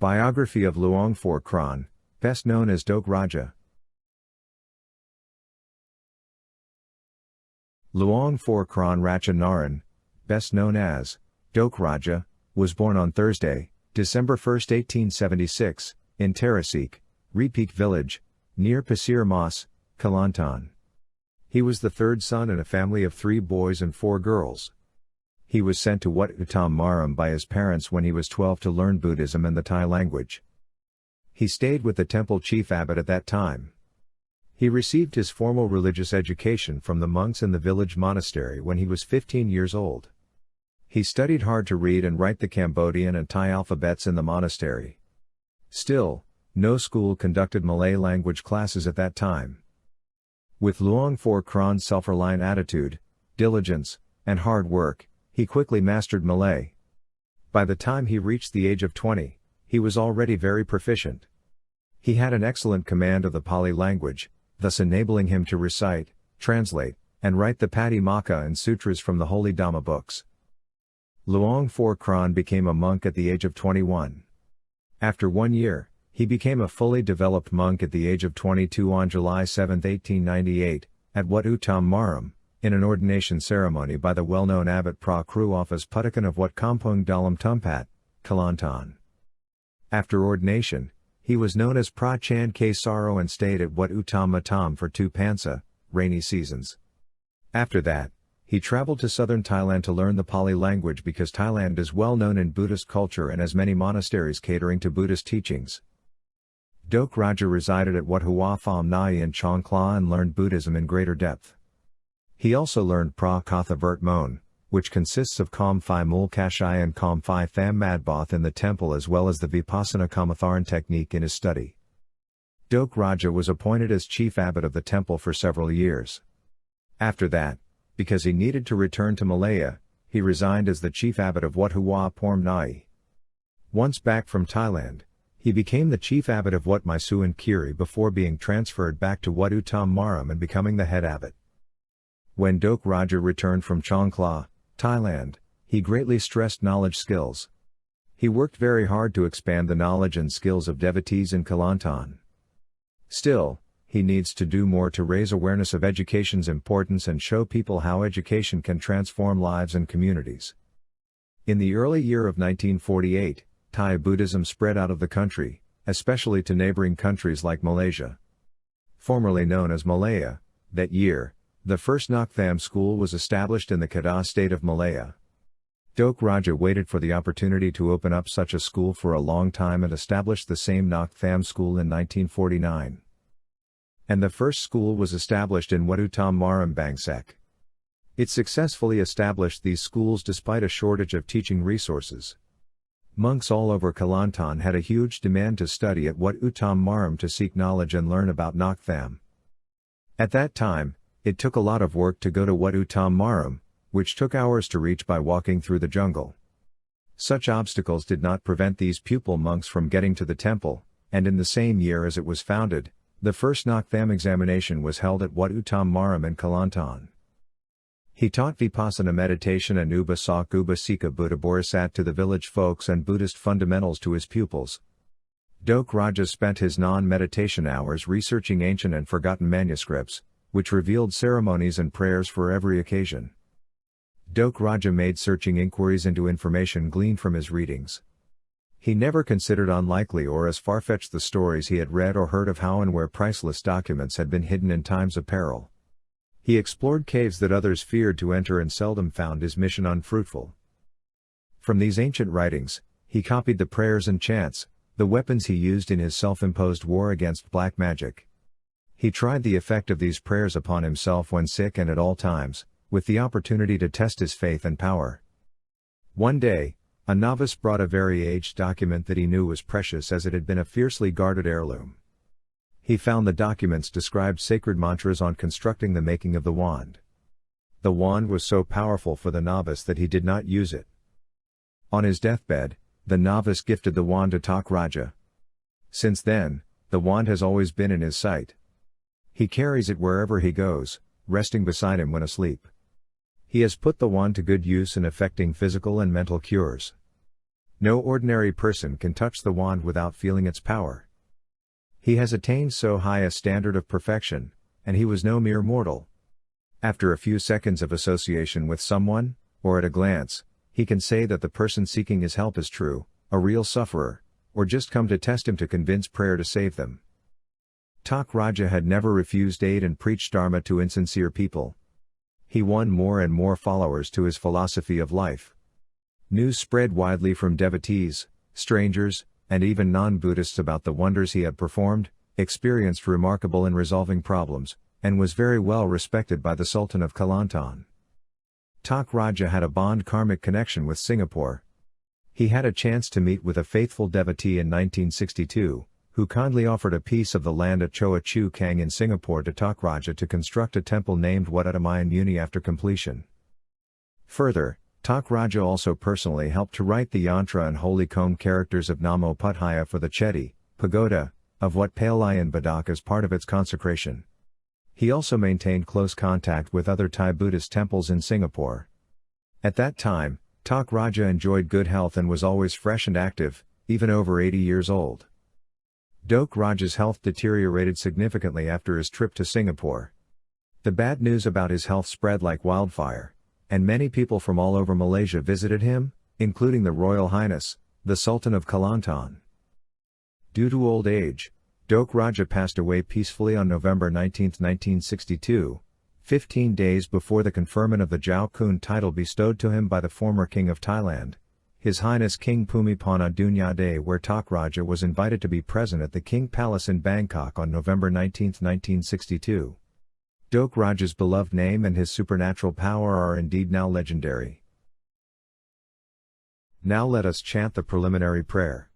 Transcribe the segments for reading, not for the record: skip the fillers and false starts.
Biography of Luang Phor Kron, best known as Tok Raja. Luang Phor Kron Ratchanaren, best known as Tok Raja, was born on Thursday, December 1, 1876, in Terasik, Repeak village, near Pasir Mas, Kelantan. He was the third son in a family of 3 boys and 4 girls. He was sent to Wat Uttam Maram by his parents when he was 12 to learn Buddhism and the Thai language. He stayed with the temple chief abbot at that time. He received his formal religious education from the monks in the village monastery when he was 15 years old. He studied hard to read and write the Cambodian and Thai alphabets in the monastery. Still, no school conducted Malay language classes at that time. With Luang Phor Kron's self-reliant attitude, diligence, and hard work, he quickly mastered Malay. By the time he reached the age of 20, he was already very proficient. He had an excellent command of the Pali language, thus enabling him to recite, translate, and write the Patimokkha and sutras from the holy Dhamma books. Luang Phor Kron became a monk at the age of 21. After 1 year, he became a fully developed monk at the age of 22 on July 7, 1898, at Wat Uttam Maram, in an ordination ceremony by the well-known abbot Phra Pidta of Putakan of Wat Kampung Dalam Tumpat, Kelantan. After ordination, he was known as Phra Chan K Saro and stayed at Wat Uttam Matam for 2 pansa, rainy seasons. After that, he traveled to southern Thailand to learn the Pali language because Thailand is well known in Buddhist culture and has many monasteries catering to Buddhist teachings. Tok Raja resided at Wat Hua Pham Nai in Chong Kla and learned Buddhism in greater depth. He also learned Pra Katha Vert Mon, which consists of Kam Phai Mul Kashai and Kam Phai Tham Madboth in the temple as well as the Vipassana Kamatharan technique in his study. Tok Raja was appointed as chief abbot of the temple for several years. After that, because he needed to return to Malaya, he resigned as the chief abbot of Wat Hua Phom Nai. Once back from Thailand, he became the chief abbot of Wat Maisuan Kiri before being transferred back to Wat Uttam Maram and becoming the head abbot. When Tok Raja returned from Chong Kla, Thailand, he greatly stressed knowledge skills. He worked very hard to expand the knowledge and skills of devotees in Kelantan. Still, he needs to do more to raise awareness of education's importance and show people how education can transform lives and communities. In the early year of 1948, Thai Buddhism spread out of the country, especially to neighboring countries like Malaysia. Formerly known as Malaya, that year, the first Nok Tham school was established in the Kedah state of Malaya. Tok Raja waited for the opportunity to open up such a school for a long time and established the same Nok Tham school in 1949. And the first school was established in Wat Uttam Maram Bangsek. It successfully established these schools despite a shortage of teaching resources. Monks all over Kelantan had a huge demand to study at Wat Uttam Maram to seek knowledge and learn about Nok Tham. At that time, it took a lot of work to go to Wat Uttam Maram, which took hours to reach by walking through the jungle. Such obstacles did not prevent these pupil monks from getting to the temple, and in the same year as it was founded, the first Nok Tham examination was held at Wat Uttam Maram in Kelantan. He taught Vipassana meditation and Ubasak Ubasika Buddha Bodhisat to the village folks and Buddhist fundamentals to his pupils. Tok Raja spent his non-meditation hours researching ancient and forgotten manuscripts, which revealed ceremonies and prayers for every occasion. Tok Raja made searching inquiries into information gleaned from his readings. He never considered unlikely or as far-fetched the stories he had read or heard of how and where priceless documents had been hidden in times of peril. He explored caves that others feared to enter and seldom found his mission unfruitful. From these ancient writings, he copied the prayers and chants, the weapons he used in his self-imposed war against black magic. He tried the effect of these prayers upon himself when sick and at all times, with the opportunity to test his faith and power. One day, a novice brought a very aged document that he knew was precious as it had been a fiercely guarded heirloom. He found the documents described sacred mantras on constructing the making of the wand. The wand was so powerful for the novice that he did not use it. On his deathbed, the novice gifted the wand to Tok Raja. Since then, the wand has always been in his sight. He carries it wherever he goes, resting beside him when asleep. He has put the wand to good use in effecting physical and mental cures. No ordinary person can touch the wand without feeling its power. He has attained so high a standard of perfection, and he was no mere mortal. After a few seconds of association with someone, or at a glance, he can say that the person seeking his help is true, a real sufferer, or just come to test him to convince prayer to save them. Tok Raja had never refused aid and preached Dharma to insincere people. He won more and more followers to his philosophy of life. News spread widely from devotees, strangers, and even non-Buddhists about the wonders he had performed, experienced remarkable in resolving problems, and was very well respected by the Sultan of Kelantan. Tok Raja had a bond karmic connection with Singapore. He had a chance to meet with a faithful devotee in 1962, who kindly offered a piece of the land at Choa Chu Kang in Singapore to Tok Raja to construct a temple named Wat Uttamayan Muni after completion. Further, Tok Raja also personally helped to write the yantra and holy comb characters of Namo Buddhaya for the Chedi, pagoda, of Wat Palayan Badak as part of its consecration. He also maintained close contact with other Thai Buddhist temples in Singapore. At that time, Tok Raja enjoyed good health and was always fresh and active, even over 80 years old. Tok Raja's health deteriorated significantly after his trip to Singapore. The bad news about his health spread like wildfire, and many people from all over Malaysia visited him, including the Royal Highness, the Sultan of Kelantan. Due to old age, Tok Raja passed away peacefully on November 19, 1962, 15 days before the conferment of the Jau Kun title bestowed to him by the former King of Thailand, His Highness King Bhumibol Adulyadej, where Tok Raja was invited to be present at the King Palace in Bangkok on November 19, 1962. Tok Raja's beloved name and his supernatural power are indeed now legendary. Now let us chant the preliminary prayer.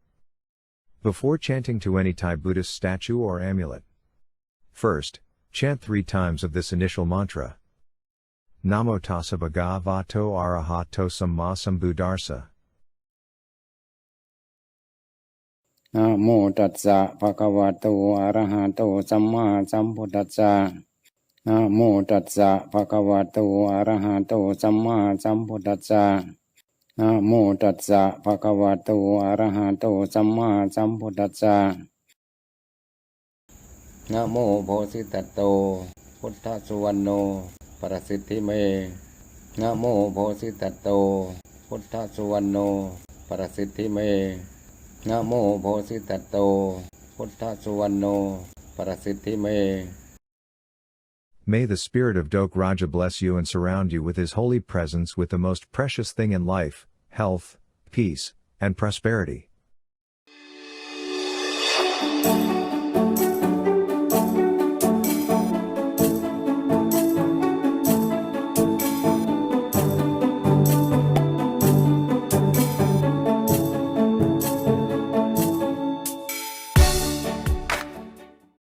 Before chanting to any Thai Buddhist statue or amulet, first, chant 3 times of this initial mantra. Namo tassa bhagavato arahato samma sambuddhassa. Namo tassa bhagavato arahato samma sambuddhassa. Namo tassa bhagavato arahato samma sambuddhassa. Namo tassa bhagavato arahato samma sambuddhassa. Namo Bodhisattva Buddha Suwanno Parasiddhi Me. Namo Bodhisattva Buddha Suwanno Parasiddhi Me. Namo Bodhisattva Buddha Suwanno Parasiddhi Me. May the spirit of Tok Raja bless you and surround you with his holy presence with the most precious thing in life, health, peace, and prosperity.